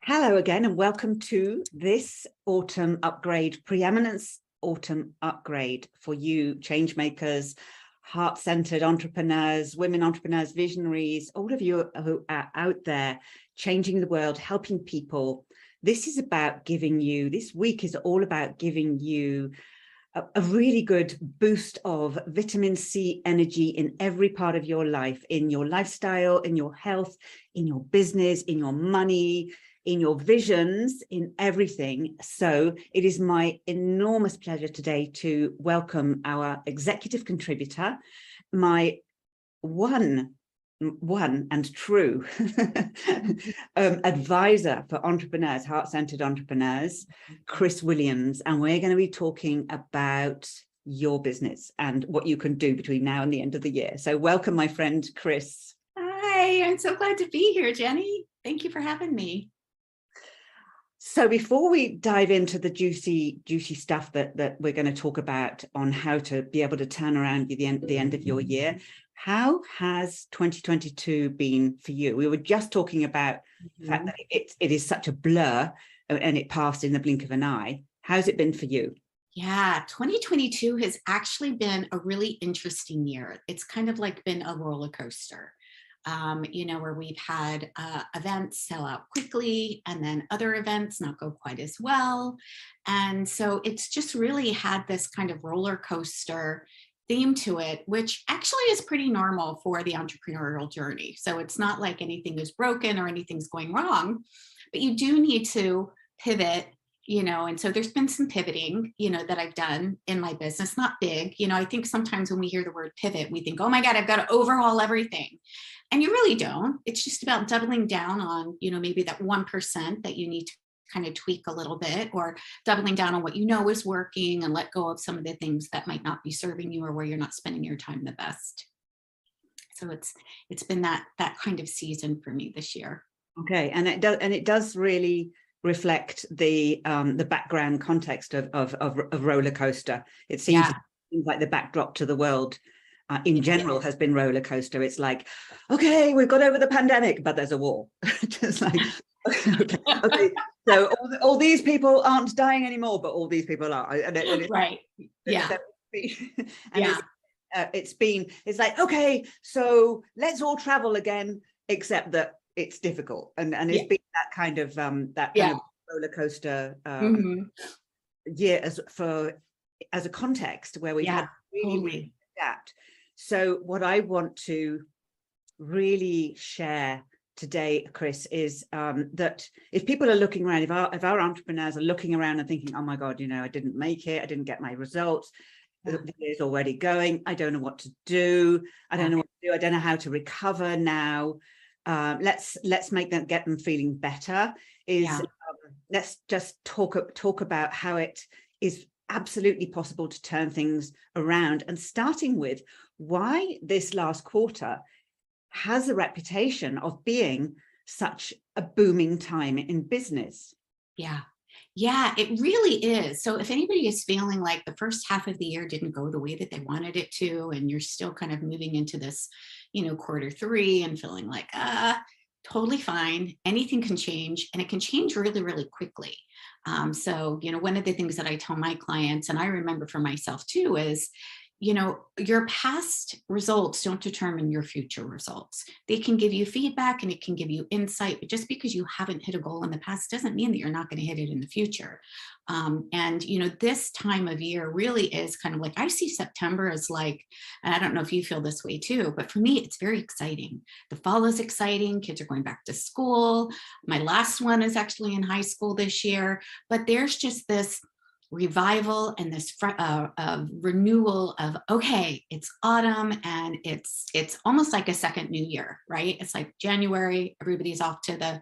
Hello again, and welcome to this autumn upgrade, preeminence autumn upgrade for you change makers, heart-centered entrepreneurs, women entrepreneurs, visionaries, all of you who are out there changing the world, helping people. This is about giving you, this week is all about giving you a really good boost of vitamin C energy in every part of your life, in your lifestyle, in your health, in your business, in your money, in your visions, in everything. So it is my enormous pleasure today to welcome our executive contributor, my one and true advisor for entrepreneurs, heart-centered entrepreneurs, Chris Williams. And we're going to be talking about your business and what you can do between now and the end of the year. So welcome, my friend, Chris. Hi, I'm so glad to be here, Jenny. Thank you for having me. So before we dive into the juicy stuff that we're going to talk about on how to be able to turn around the end of your year, how has 2022 been for you? We were just talking about the fact that it is such a blur and it passed in the blink of an eye. How's it been for you? Yeah, 2022 has actually been a really interesting year. It's kind of like been a roller coaster. Where we've had events sell out quickly and then other events not go quite as well. And so it's just really had this kind of roller coaster theme to it, which actually is pretty normal for the entrepreneurial journey. So it's not like anything is broken or anything's going wrong, but you do need to pivot, and so there's been some pivoting, that I've done in my business, not big. I think sometimes when we hear the word pivot, we think, oh my God, I've got to overhaul everything. And you really don't. It's just about doubling down on, maybe that 1% that you need to kind of tweak a little bit, or doubling down on what is working and let go of some of the things that might not be serving you or where you're not spending your time the best. So it's been that kind of season for me this year. Okay, and it does really reflect the background context of roller coaster. It seems like the backdrop to the world in general has been roller coaster. It's like, okay, we've got over the pandemic, but there's a war. Just like, okay. So all these people aren't dying anymore, but all these people are. Right. Yeah. And it's like, okay, so let's all travel again, except that it's difficult, and it's been that kind of roller coaster year as a context where we've had really adapt. So what I want to really share today, Chris, is that if people are looking around, if our entrepreneurs are looking around and thinking, oh my God, I didn't make it, I didn't get my results, the year's already going, I don't know what to do, I don't know what to do, I don't know how to recover now. Let's get them feeling better. Let's just talk about how it is absolutely possible to turn things around, and starting with why this last quarter has a reputation of being such a booming time in business. Yeah, it really is. So if anybody is feeling like the first half of the year didn't go the way that they wanted it to, and you're still kind of moving into this, quarter three and feeling like, totally fine, anything can change, and it can change really, really quickly. So, one of the things that I tell my clients, and I remember for myself too, is, your past results don't determine your future results. They can give you feedback and it can give you insight, but just because you haven't hit a goal in the past doesn't mean that you're not going to hit it in the future. This time of year really is kind of like, I see September as like, and I don't know if you feel this way too, but for me, it's very exciting. The fall is exciting. Kids are going back to school. My last one is actually in high school this year, but there's just this revival and this renewal of, okay, it's autumn and it's almost like a second new year, right? It's like January, everybody's off to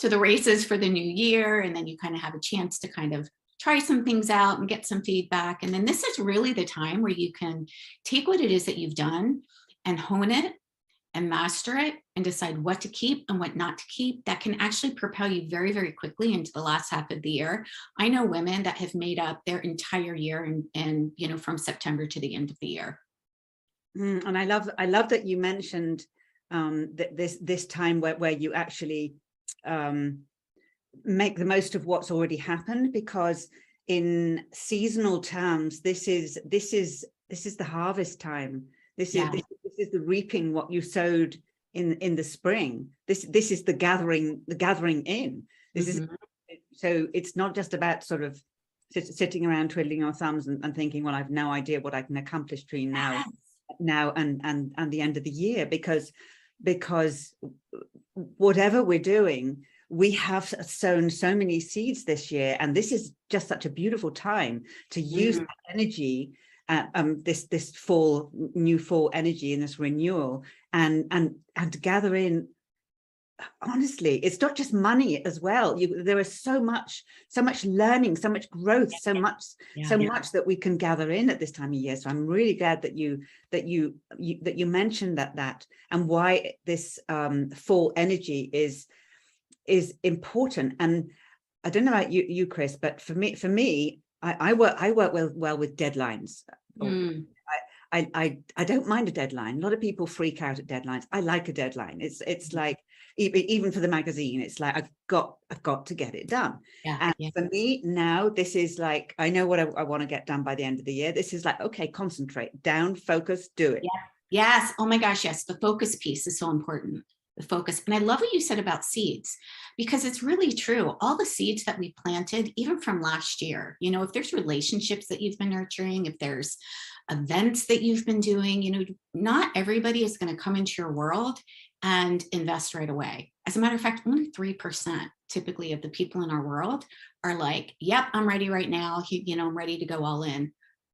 the races for the new year, and then you kind of have a chance to kind of try some things out and get some feedback. And then this is really the time where you can take what it is that you've done and hone it and master it and decide what to keep and what not to keep. That can actually propel you very, very quickly into the last half of the year. I know women that have made up their entire year and from September to the end of the year. And I love that you mentioned that this time where you actually make the most of what's already happened, because in seasonal terms, this is the harvest time. This is the reaping what you sowed in the spring. This is the gathering in. This is, so it's not just about sort of sitting around twiddling your thumbs and thinking, well, I've no idea what I can accomplish between now and the end of the year, because whatever we're doing, we have sown so many seeds this year, and this is just such a beautiful time to use that energy, this new fall energy and this renewal, and to gather in. Honestly, it's not just money as well. There is so much learning, so much growth, so much that we can gather in at this time of year. So I'm really glad that you mentioned that and why this fall energy is important. And I don't know about you, Chris, but for me, I work well with deadlines. I don't mind a deadline. A lot of people freak out at deadlines. I like a deadline. It's like, even for the magazine, it's like, I've got to get it done. For me now, this is like, I know what I want to get done by the end of the year. This is like, okay, concentrate, down, focus, do it. Yes. Oh my gosh. Yes. The focus piece is so important. The focus. And I love what you said about seeds, because it's really true. All the seeds that we planted, even from last year, if there's relationships that you've been nurturing, if there's events that you've been doing, not everybody is going to come into your world and invest right away. As a matter of fact, only 3% typically of the people in our world are like, yep, I'm ready right now. I'm ready to go all in.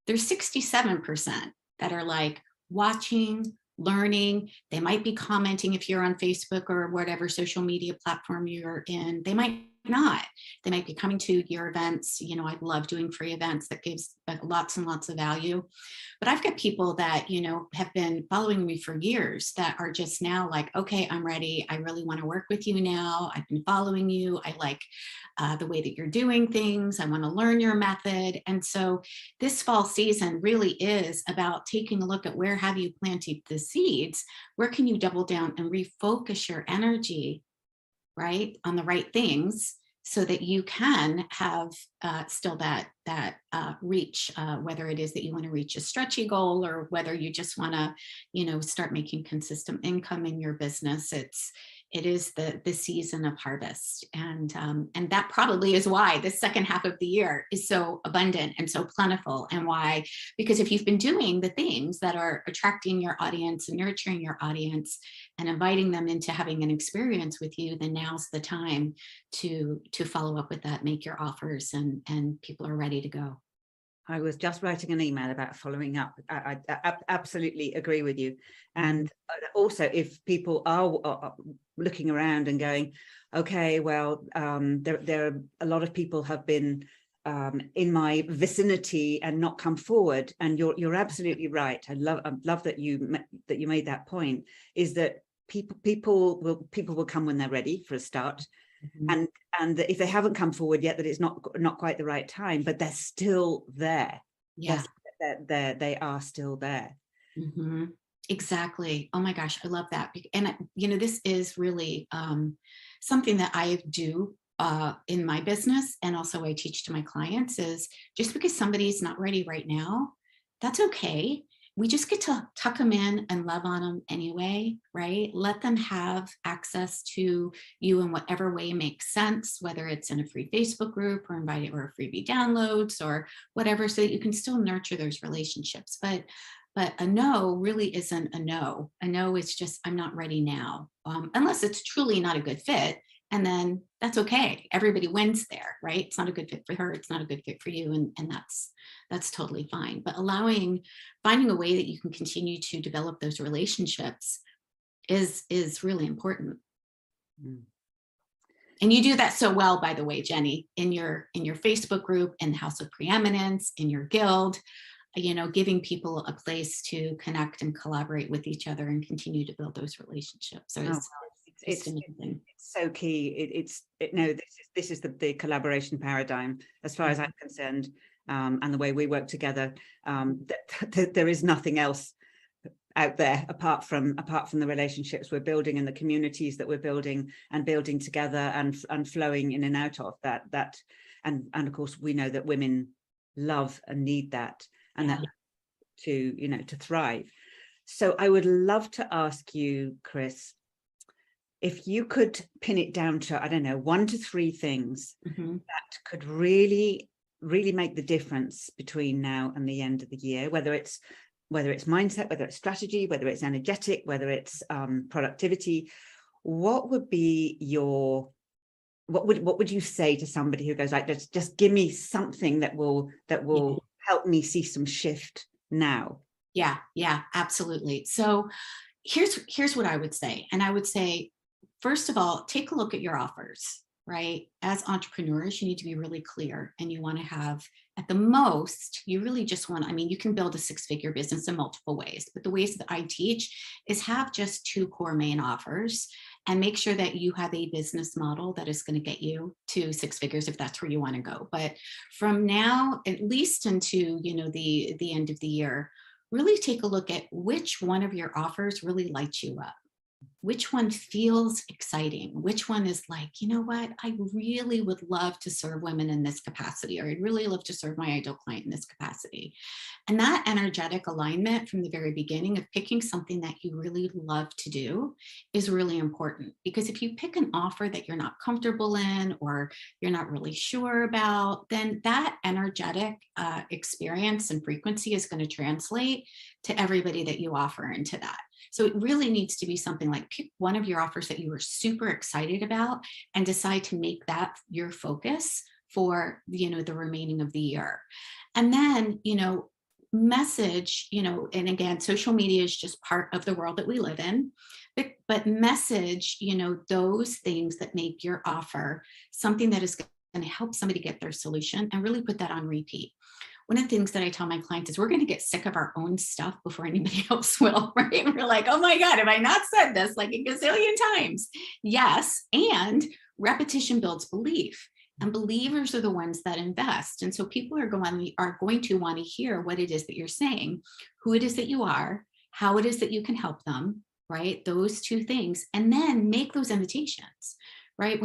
There's 67% that are like watching, learning. They might be commenting if you're on Facebook or whatever social media platform you're in. They might not. They might be coming to your events. I love doing free events that gives lots and lots of value. But I've got people that, have been following me for years that are just now like, okay, I'm ready. I really want to work with you now. I've been following you. I like the way that you're doing things. I want to learn your method. And so this fall season really is about taking a look at where have you planted the seeds? Where can you double down and refocus your energy, right, on the right things, so that you can have still that reach, whether it is that you want to reach a stretchy goal or whether you just want to, start making consistent income in your business. It is the season of harvest, and that probably is why the second half of the year is so abundant and so plentiful. And why? Because if you've been doing the things that are attracting your audience and nurturing your audience and inviting them into having an experience with you, then now's the time to follow up with that, make your offers, and people are ready to go. I was just writing an email about following up. I absolutely agree with you. And also, if people are looking around and going, okay, well, there are a lot of people have been in my vicinity and not come forward. And you're absolutely right. I love that you made that point. Is that people will come when they're ready for a start. And if they haven't come forward yet, that it's not quite the right time, but they're still there. They are still there. Exactly. Oh my gosh, I love that. And this is really something that I do in my business, and also I teach to my clients, is just because somebody's not ready right now, that's okay. We just get to tuck them in and love on them anyway, right? Let them have access to you in whatever way makes sense, whether it's in a free Facebook group or invited or freebie downloads or whatever, so that you can still nurture those relationships. But a no really isn't a no. A no is just, I'm not ready now, unless it's truly not a good fit. And then that's okay. Everybody wins there, right? It's not a good fit for her. It's not a good fit for you. And that's totally fine. But finding a way that you can continue to develop those relationships is really important. And you do that so well, by the way, Jenni, in your Facebook group, in the House of Preeminence, in your guild, giving people a place to connect and collaborate with each other and continue to build those relationships. So it's so key. This is the collaboration paradigm, as far as I'm concerned, and the way we work together. There is nothing else out there apart from the relationships we're building and the communities that we're building together and flowing in and out of that. And of course, we know that women love and need that, and that to thrive. So I would love to ask you, Chris, if you could pin it down to, I don't know, 1 to 3 things that could really make the difference between now and the end of the year, whether it's mindset, whether it's strategy, whether it's energetic, whether it's productivity, what would you say to somebody who goes like, just give me something that will help me see some shift now? Yeah, absolutely. So here's what I would say. And I would say, first of all, take a look at your offers, right? As entrepreneurs, you need to be really clear, and you want to have, at the most, you really just want, I mean, you can build a 6-figure business in multiple ways, but the ways that I teach is have just 2 core main offers, and make sure that you have a business model that is going to get you to 6 figures if that's where you want to go. But from now, at least into, the end of the year, really take a look at which one of your offers really lights you up. Which one feels exciting? Which one is like, you know what, I really would love to serve women in this capacity, or I'd really love to serve my ideal client in this capacity. And that energetic alignment from the very beginning of picking something that you really love to do is really important. Because if you pick an offer that you're not comfortable in, or you're not really sure about, then that energetic experience and frequency is going to translate to everybody that you offer into that. So it really needs to be something like, pick one of your offers that you were super excited about and decide to make that your focus for, the remaining of the year. And then, message, and again, social media is just part of the world that we live in, but message, those things that make your offer something that is going to help somebody get their solution, and really put that on repeat. One of the things that I tell my clients is we're going to get sick of our own stuff before anybody else will, right? We're like, oh my God, have I not said this like a gazillion times? Yes. And repetition builds belief, and believers are the ones that invest. And so people are going to want to hear what it is that you're saying, who it is that you are, how it is that you can help them, right? Those 2 things. And then make those invitations, right?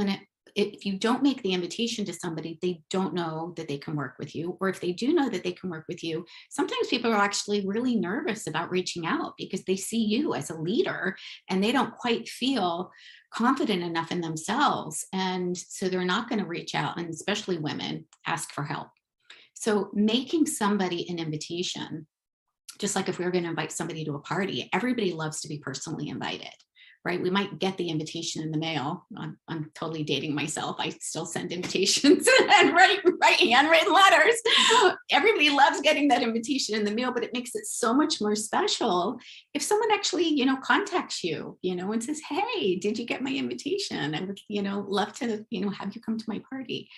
If you don't make the invitation to somebody, they don't know that they can work with you. Or if they do know that they can work with you, sometimes people are actually really nervous about reaching out because they see you as a leader and they don't quite feel confident enough in themselves. And so they're not going to reach out, and especially women, ask for help. So making somebody an invitation, just like if we were going to invite somebody to a party, everybody loves to be personally invited. Right? We might get the invitation in the mail. I'm totally dating myself. I still send invitations and write handwritten letters. Everybody loves getting that invitation in the mail, but it makes it so much more special if someone actually, contacts you, and says, hey, did you get my invitation? I would, love to, have you come to my party.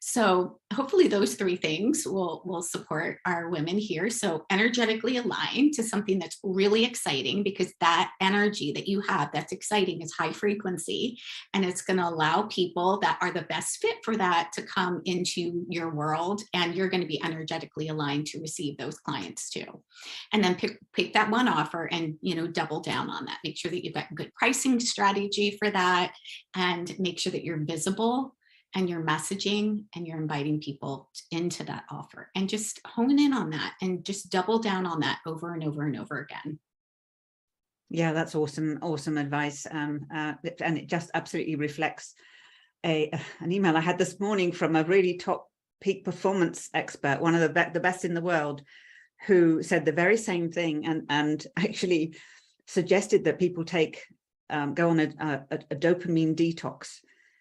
So hopefully those 3 things will support our women here. So energetically aligned to something that's really exciting, because that energy that you have that's exciting is high frequency, and it's going to allow people that are the best fit for that to come into your world, and you're going to be energetically aligned to receive those clients too. And then pick that one offer and, double down on that. Make sure that you've got a good pricing strategy for that, and make sure that you're visible and you're messaging and you're inviting people into that offer, and just hone in on that and just double down on that over and over and over again. Yeah, that's awesome advice. And it just absolutely reflects an email I had this morning from a really top peak performance expert, one of the best in the world, who said the very same thing, and actually suggested that people go on a dopamine detox.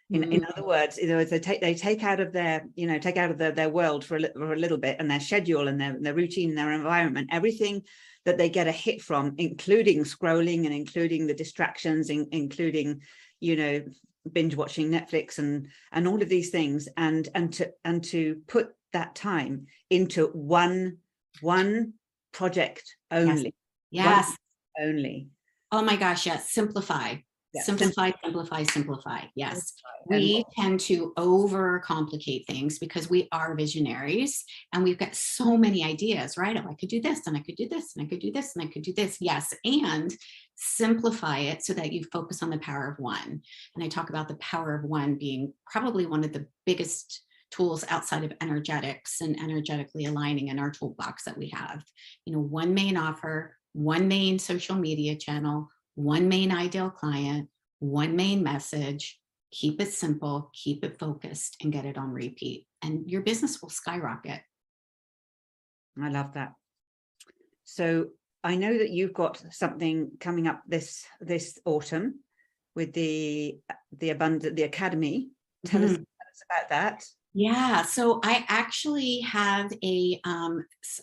In other words, they take out of their world for a little bit, and their schedule and their routine and their environment, everything that they get a hit from, including scrolling and including the distractions, including, binge watching Netflix and all of these things, and to put that time into one project only. Yes. Only. Oh my gosh, yes. Simplify. Yeah. Simplify, simplify, simplify. Yes. And We tend to overcomplicate things because we are visionaries and we've got so many ideas, right? Oh, I could do this and I could do this and I could do this and I could do this. Yes. And simplify it so that you focus on the power of one. And I talk about the power of one being probably one of the biggest tools outside of energetics and energetically aligning in our toolbox that we have. You know, one main offer, one main social media channel, one main ideal client, one main message. Keep it simple, keep it focused, and get it on repeat. And your business will skyrocket. I love that. So I know that you've got something coming up this autumn with the Academy. Tell us about that. Yeah, so I actually have a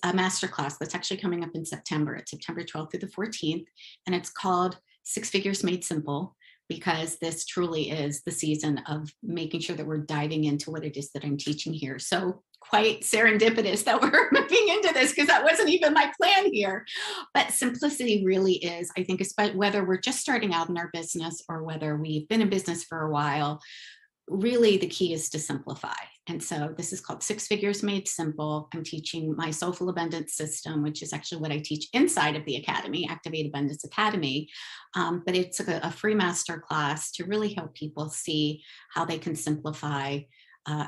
masterclass that's actually coming up in September. It's September 12th through the 14th, and it's called Six Figures Made Simple, because this truly is the season of making sure that we're diving into what it is that I'm teaching here. So quite serendipitous that we're moving into this, because that wasn't even my plan here. But simplicity really is, I think, whether we're just starting out in our business or whether we've been in business for a while, really the key is to simplify. And so this is called Six Figures Made Simple. I'm teaching my Soulful Abundance system, which is actually what I teach inside of the Academy, Activate Abundance Academy. But it's a free master class to really help people see how they can simplify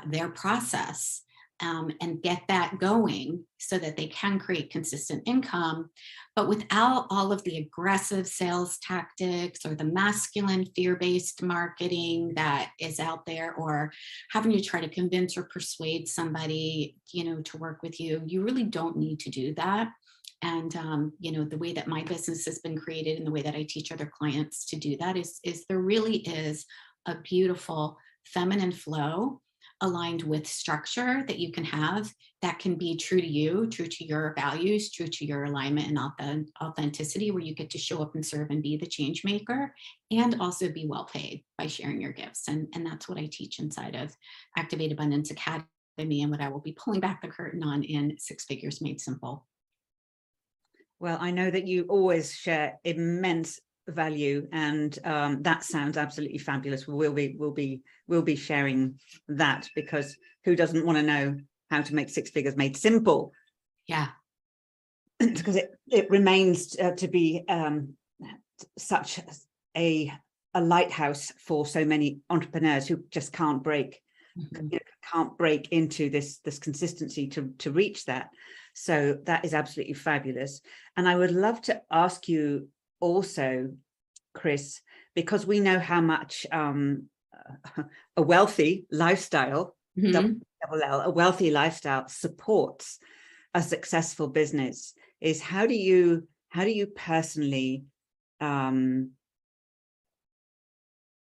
their process and get that going so that they can create consistent income, but without all of the aggressive sales tactics or the masculine fear-based marketing that is out there, or having to try to convince or persuade somebody, you know, to work with you. You really don't need to do that. And, you know, the way that my business has been created and the way that I teach other clients to do that is there really is a beautiful feminine flow aligned with structure that you can have that can be true to you, true to your values, true to your alignment and authenticity, where you get to show up and serve and be the change maker, and also be well paid by sharing your gifts. And that's what I teach inside of Activate Abundance Academy, and what I will be pulling back the curtain on in Six Figures Made Simple. Well, I know that you always share immense value, and that sounds absolutely fabulous. We'll be sharing that, because who doesn't want to know how to make six figures made simple? Yeah, because it remains to be such a lighthouse for so many entrepreneurs who just can't break into this consistency to reach that. So that is absolutely fabulous. And I would love to ask you also, Chris, because we know how much a wealthy lifestyle, a wealthy lifestyle supports a successful business, is how do you personally kind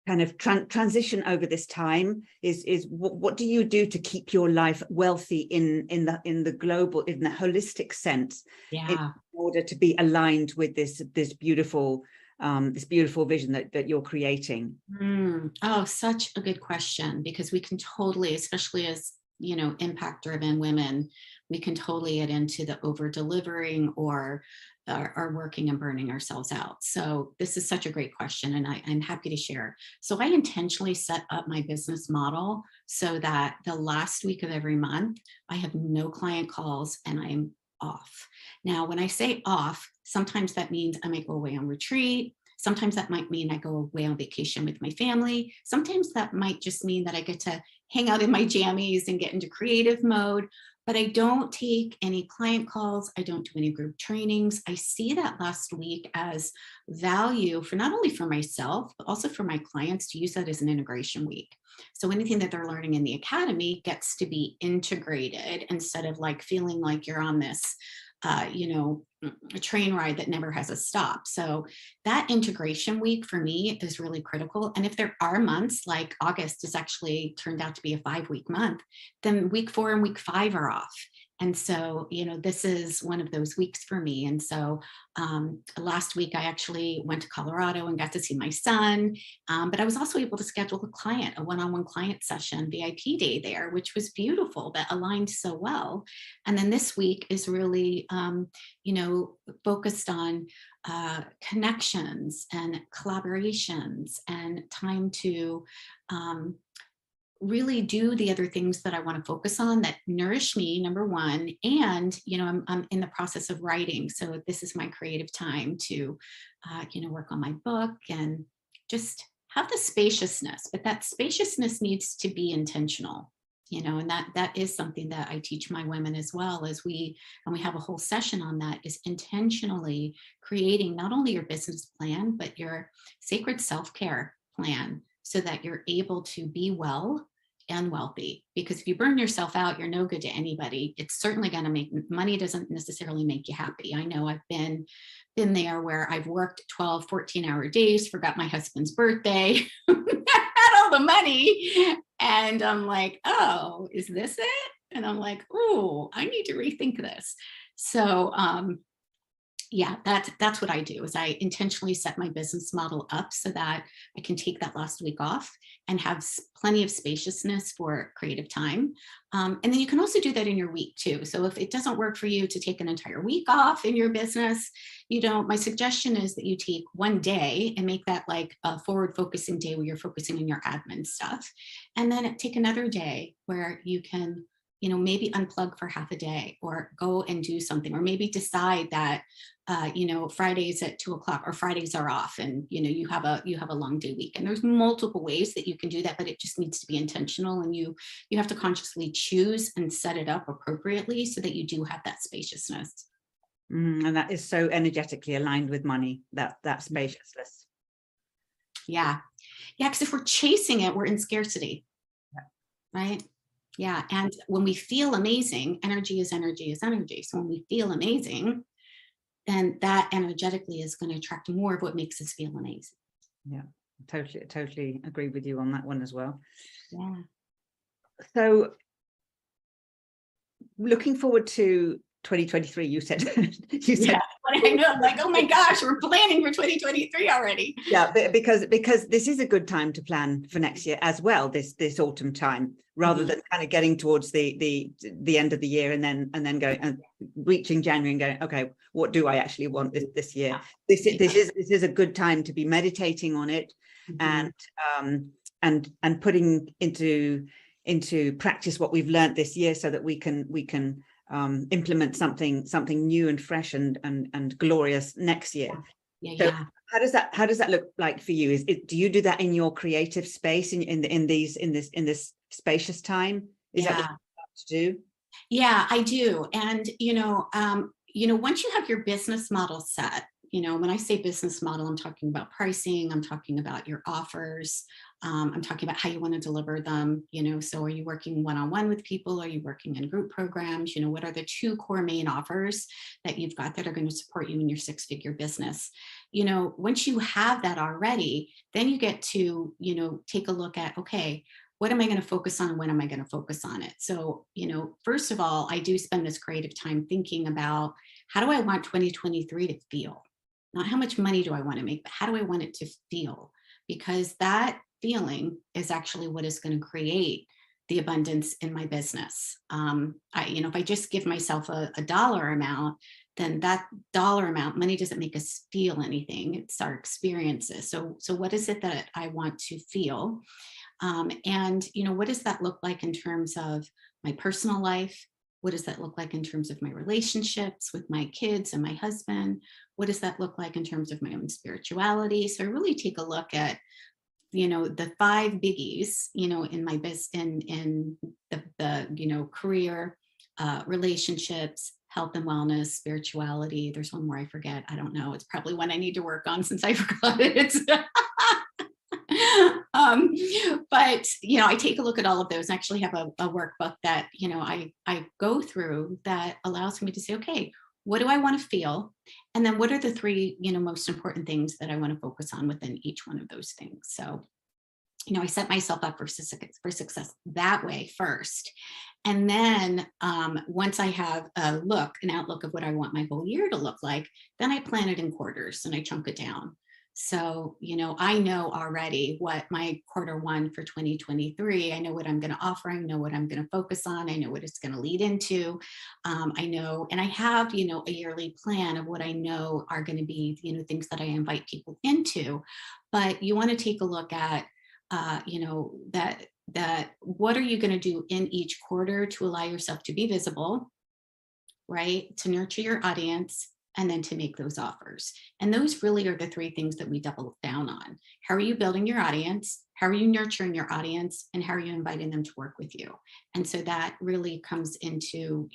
of transition over this time? Is what do you do to keep your life wealthy in the global, in the holistic sense, in order to be aligned with this beautiful vision that you're creating? Oh, such a good question, because we can totally, especially as, you know, impact driven women, we can totally get into the over delivering or are working and burning ourselves out. So this is such a great question, and I'm happy to share. So I intentionally set up my business model so that the last week of every month, I have no client calls and I'm off. Now, when I say off, sometimes that means I might go away on retreat. Sometimes that might mean I go away on vacation with my family. Sometimes that might just mean that I get to hang out in my jammies and get into creative mode. But I don't take any client calls. I don't do any group trainings. I see that last week as value for not only for myself, but also for my clients to use that as an integration week. So anything that they're learning in the academy gets to be integrated, instead of like feeling like you're on this a train ride that never has a stop. So that integration week for me is really critical. And if there are months like August has actually turned out to be a 5-week month, then week 4 and week 5 are off. And so, you know, this is one of those weeks for me. And so last week I actually went to Colorado and got to see my son. But I was also able to schedule a one-on-one client session, VIP day there, which was beautiful, that aligned so well. And then this week is really, focused on connections and collaborations and time to really do the other things that I want to focus on that nourish me, number one. And, I'm in the process of writing. So this is my creative time to, work on my book and just have the spaciousness. But that spaciousness needs to be intentional, and that is something that I teach my women as well, as we have a whole session on that, is intentionally creating not only your business plan, but your sacred self-care plan, so that you're able to be well and wealthy. Because if you burn yourself out, you're no good to anybody. It's certainly going to make money, doesn't necessarily make you happy. I know I've been there where I've worked 12, 14-hour days, forgot my husband's birthday, had all the money. And I'm like, oh, is this it? And I'm like, oh, I need to rethink this. So, yeah, that's what I do, is I intentionally set my business model up so that I can take that last week off and have plenty of spaciousness for creative time. And then you can also do that in your week too. So if it doesn't work for you to take an entire week off in your business, my suggestion is that you take one day and make that like a forward focusing day where you're focusing on your admin stuff. And then take another day where you can maybe unplug for half a day, or go and do something, or maybe decide that, Fridays at 2:00 or Fridays are off, and, you have a long day week. And there's multiple ways that you can do that, but it just needs to be intentional. And you have to consciously choose and set it up appropriately so that you do have that spaciousness. And that is so energetically aligned with money, that spaciousness. Yeah. Yeah. Because if we're chasing it, we're in scarcity. Yeah. Right. Yeah. And when we feel amazing, energy is energy is energy. So when we feel amazing, then that energetically is going to attract more of what makes us feel amazing. Yeah, totally agree with you on that one as well. Yeah. So looking forward to 2023, you said. Yeah, I know, I'm like, oh my gosh, we're planning for 2023 already. Yeah, because this is a good time to plan for next year as well, this autumn time, rather than kind of getting towards the end of the year and then going and reaching January and going, okay, what do I actually want this year? This is a good time to be meditating on it, and putting into practice what we've learned this year, so that we can implement something new and fresh and glorious next year. So how does that look like for you? Do you do that in your creative space in this spacious time? Is that what you have to do? Yeah, I do. And once you have your business model set, when I say business model, I'm talking about pricing, I'm talking about your offers, I'm talking about how you want to deliver them, so are you working one-on-one with people? Are you working in group programs? What are the two core main offers that you've got that are going to support you in your six-figure business? Once you have that already, then you get to, take a look at, okay, what am I going to focus on and when am I going to focus on it? So, first of all, I do spend this creative time thinking about, how do I want 2023 to feel? Not how much money do I want to make, but how do I want it to feel? Because that feeling is actually what is going to create the abundance in my business. If I just give myself a dollar amount, then that dollar amount, money doesn't make us feel anything. It's our experiences. So what is it that I want to feel? And what does that look like in terms of my personal life? What does that look like in terms of my relationships with my kids and my husband? What does that look like in terms of my own spirituality? So I really take a look at, the 5 biggies, in my business, in the career, relationships, health and wellness, spirituality. There's one more I forget. I don't know. It's probably one I need to work on since I forgot it. But I take a look at all of those and actually have a workbook that I go through that allows me to say, okay, what do I want to feel, and then what are the 3 most important things that I want to focus on within each one of those things. So I set myself up for success that way first, and then once I have an outlook of what I want my whole year to look like, then I plan it in quarters and I chunk it down. So, I know already what my Q1 for 2023, I know what I'm going to offer. I know what I'm going to focus on. I know what it's going to lead into. I know, and I have, a yearly plan of what I know are going to be, things that I invite people into. But you want to take a look at, that what are you going to do in each quarter to allow yourself to be visible, right? To nurture your audience, and then to make those offers. And those really are the three things that we double down on. How are you building your audience? How are you nurturing your audience? And how are you inviting them to work with you? And so that really comes into,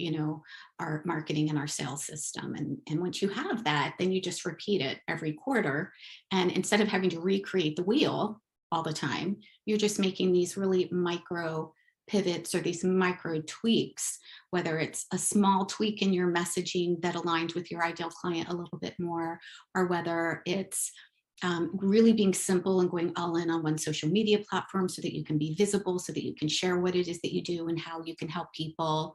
our marketing and our sales system. And once you have that, then you just repeat it every quarter. And instead of having to recreate the wheel all the time, you're just making these really micro pivots or these micro tweaks, whether it's a small tweak in your messaging that aligns with your ideal client a little bit more, or whether it's really being simple and going all in on one social media platform so that you can be visible, so that you can share what it is that you do and how you can help people.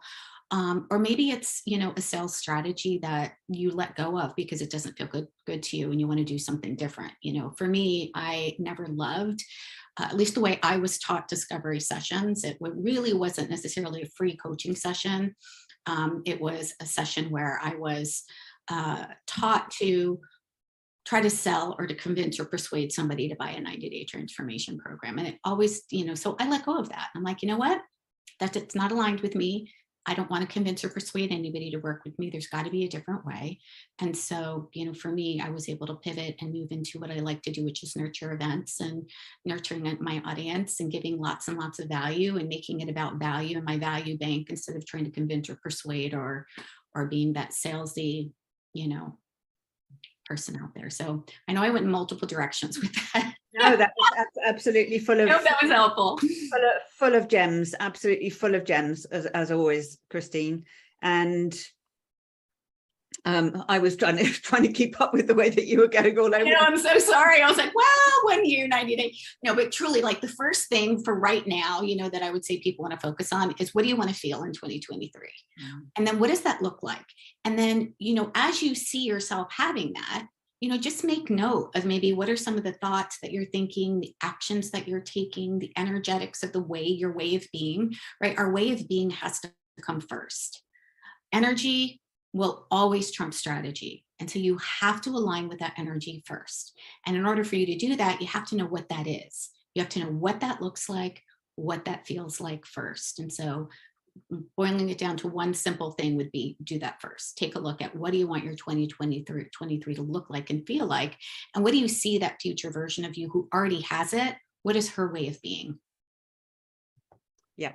Or maybe it's, a sales strategy that you let go of because it doesn't feel good to you and you want to do something different. For me, I never loved, at least the way I was taught discovery sessions. It really wasn't necessarily a free coaching session. It was a session where I was taught to try to sell or to convince or persuade somebody to buy a 90-day transformation program. And it always, so I let go of that. I'm like, you know what? It's not aligned with me. I don't want to convince or persuade anybody to work with me. There's got to be a different way. And so, for me, I was able to pivot and move into what I like to do, which is nurture events and nurturing my audience and giving lots and lots of value and making it about value and my value bank instead of trying to convince or persuade or being that salesy, person out there. So I know I went in multiple directions with that. No, that was absolutely full of. I hope that was helpful. Full of gems, absolutely full of gems, as always, Christine. And I was trying to keep up with the way that you were going all over. I'm so sorry. I was like, well, 1 year, 90 days. No, but truly, like the first thing for right now, that I would say people want to focus on is what do you want to feel in 2023? And then what does that look like? And then, as you see yourself having that, just make note of maybe what are some of the thoughts that you're thinking, the actions that you're taking, the energetics of your way of being, right? Our way of being has to come first. Energy will always trump strategy. And so you have to align with that energy first. And in order for you to do that, you have to know what that is. You have to know what that looks like, what that feels like first. And so boiling it down to one simple thing would be do that first. Take a look at what do you want your 2023 to look like and feel like? And what do you see that future version of you who already has it? What is her way of being? Yeah.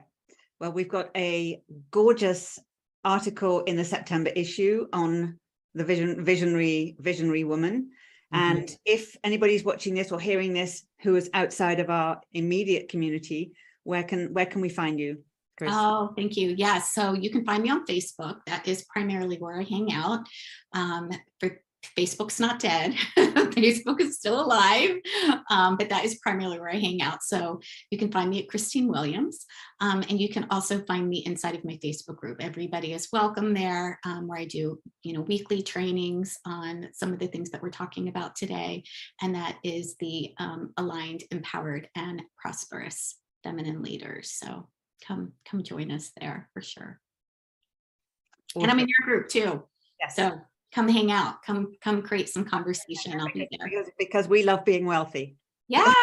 Well, we've got a gorgeous article in the September issue on the visionary woman. And if anybody's watching this or hearing this who is outside of our immediate community, where can we find you, Chris? Oh, thank you. Yeah, so you can find me on Facebook. That is primarily where I hang out. Facebook's not dead. Facebook is still alive, but that is primarily where I hang out. So you can find me at Christine Williams, and you can also find me inside of my Facebook group. Everybody is welcome there, where I do, weekly trainings on some of the things that we're talking about today, and that is the Aligned, Empowered, and Prosperous Feminine Leaders. So come join us there for sure. Awesome. And I'm in your group too. Yes. So come hang out, come create some conversation. I'll be there. Because we love being wealthy. Yes.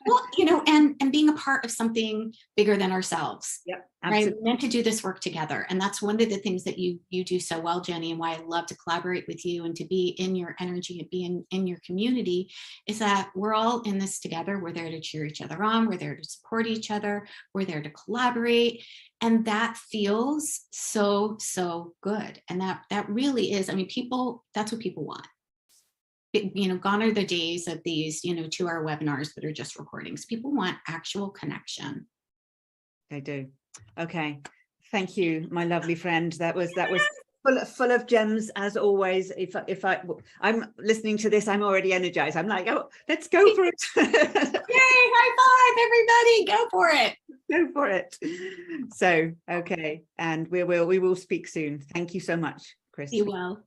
Well, and being a part of something bigger than ourselves. Yep. Right. We're meant to do this work together. And that's one of the things that you do so well, Jenni, and why I love to collaborate with you and to be in your energy and be in your community is that we're all in this together. We're there to cheer each other on. We're there to support each other. We're there to collaborate. And that feels so, so good. And that really is, that's what people want. Gone are the days of these, 2-hour webinars that are just recordings. People want actual connection. They do. Okay. Thank you, my lovely friend. That was full of gems as always. If I'm listening to this, I'm already energized. I'm like, oh, let's go for it. Yay, high five, everybody. Go for it. Go for it. So, okay. And we will speak soon. Thank you so much, Chris. You will.